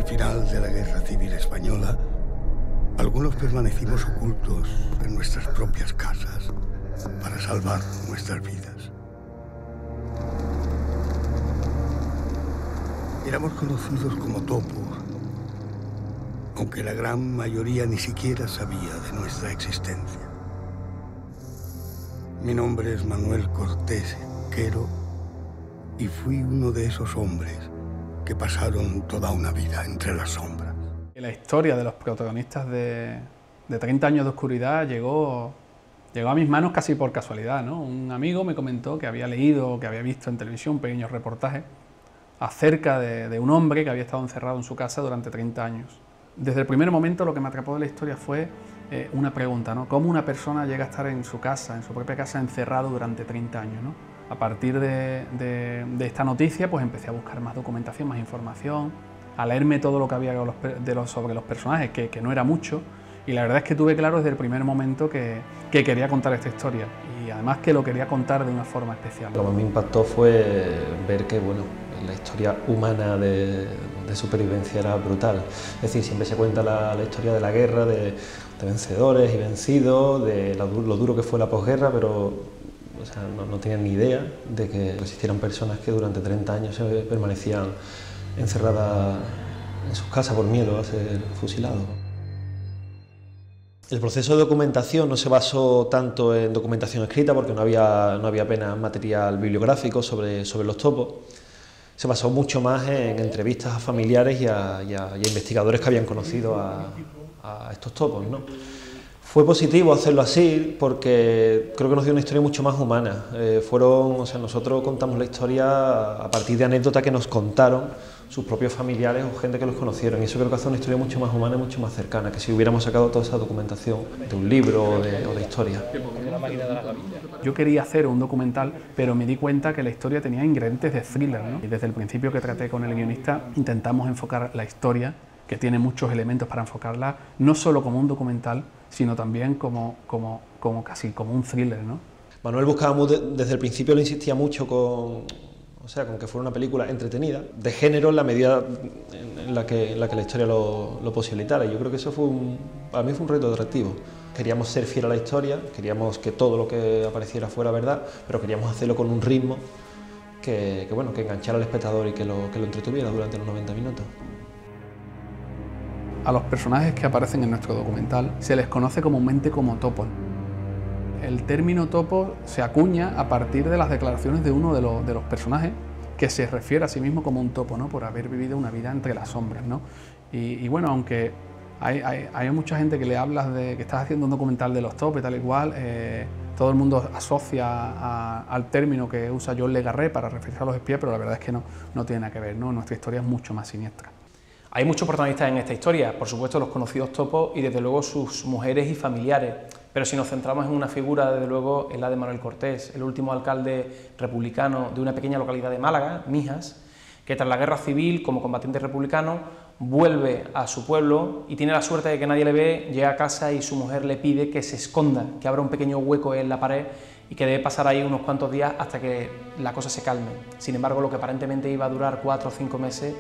final de la Guerra Civil Española, algunos permanecimos ocultos en nuestras propias casas para salvar nuestras vidas. Éramos conocidos como topos, aunque la gran mayoría ni siquiera sabía de nuestra existencia. Mi nombre es Manuel Cortés Quero y fui uno de esos hombres que pasaron toda una vida entre las sombras. La historia de los protagonistas de 30 años de oscuridad llegó a mis manos casi por casualidad, ¿no? Un amigo me comentó que había leído, que había visto en televisión un pequeño reportaje acerca de un hombre que había estado encerrado en su casa durante 30 años. Desde el primer momento lo que me atrapó de la historia fue una pregunta, ¿no? ¿Cómo una persona llega a estar en su casa, en su propia casa, encerrado durante 30 años, ¿no? A partir de esta noticia, pues empecé a buscar más documentación, más información, a leerme todo lo que había sobre los personajes, que no era mucho, y la verdad es que tuve claro desde el primer momento que quería contar esta historia, y además que lo quería contar de una forma especial. Lo que me impactó fue ver que, bueno, la historia humana de supervivencia era brutal. Es decir, siempre se cuenta la historia de la guerra, de vencedores y vencidos, de lo duro que fue la posguerra, pero o sea, no tenían ni idea de que existieran personas que durante 30 años permanecían encerradas en sus casas por miedo a ser fusilados. El proceso de documentación no se basó tanto en documentación escrita, porque no había apenas material bibliográfico sobre los topos. Se basó mucho más en entrevistas a familiares y a investigadores que habían conocido a estos topos, ¿no? Fue positivo hacerlo así porque creo que nos dio una historia mucho más humana. Nosotros contamos la historia a partir de anécdotas que nos contaron sus propios familiares o gente que los conocieron, y eso creo que hace una historia mucho más humana y mucho más cercana que si hubiéramos sacado toda esa documentación de un libro o de historia. Yo quería hacer un documental, pero me di cuenta que la historia tenía ingredientes de thriller, ¿no? Y desde el principio que traté con el guionista intentamos enfocar la historia, que tiene muchos elementos para enfocarla, no solo como un documental, sino también casi como un thriller, ¿no? Manuel buscábamos desde el principio, le insistía mucho con que fuera una película entretenida, de género en la medida en la que la historia lo posibilitara. Y yo creo que eso para mí fue un reto atractivo. Queríamos ser fieles a la historia, queríamos que todo lo que apareciera fuera verdad, pero queríamos hacerlo con un ritmo que enganchara al espectador y que lo entretuviera durante los 90 minutos. A los personajes que aparecen en nuestro documental se les conoce comúnmente como topos. El término topo se acuña a partir de las declaraciones de uno de los personajes, que se refiere a sí mismo como un topo, ¿no? Por haber vivido una vida entre las sombras, ¿no? Y bueno, aunque hay mucha gente que le hablas de que estás haciendo un documental de los topos y tal y cual, todo el mundo asocia al término que usa John Le Carré para referirse a los espías, pero la verdad es que no tiene nada que ver, ¿no? Nuestra historia es mucho más siniestra. Hay muchos protagonistas en esta historia, por supuesto los conocidos topos y desde luego sus mujeres y familiares, pero si nos centramos en una figura, desde luego, es la de Manuel Cortés, el último alcalde republicano de una pequeña localidad de Málaga, Mijas, que tras la guerra civil, como combatiente republicano, vuelve a su pueblo y tiene la suerte de que nadie le ve, llega a casa y su mujer le pide que se esconda, que abra un pequeño hueco en la pared y que debe pasar ahí unos cuantos días hasta que la cosa se calme. Sin embargo, lo que aparentemente iba a durar 4 o 5 meses,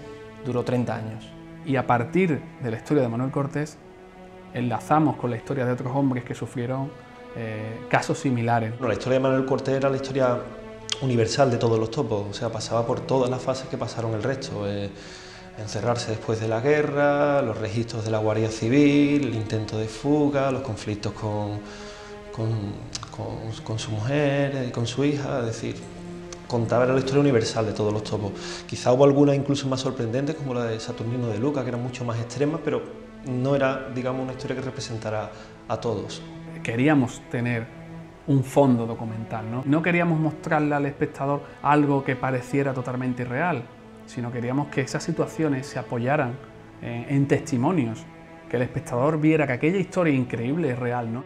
duró 30 años. Y a partir de la historia de Manuel Cortés, enlazamos con la historia de otros hombres que sufrieron casos similares. Bueno, la historia de Manuel Cortés era la historia universal de todos los topos, o sea, pasaba por todas las fases que pasaron el resto. Encerrarse después de la guerra, los registros de la Guardia Civil, el intento de fuga, los conflictos con su mujer y con su hija, es decir, contaba la historia universal de todos los topos. Quizá hubo algunas incluso más sorprendentes, como la de Saturnino de Luca, que eran mucho más extremas, pero no era, digamos, una historia que representara a todos. Queríamos tener un fondo documental, ¿no? No queríamos mostrarle al espectador algo que pareciera totalmente irreal, sino queríamos que esas situaciones se apoyaran en testimonios, que el espectador viera que aquella historia increíble es real, ¿no?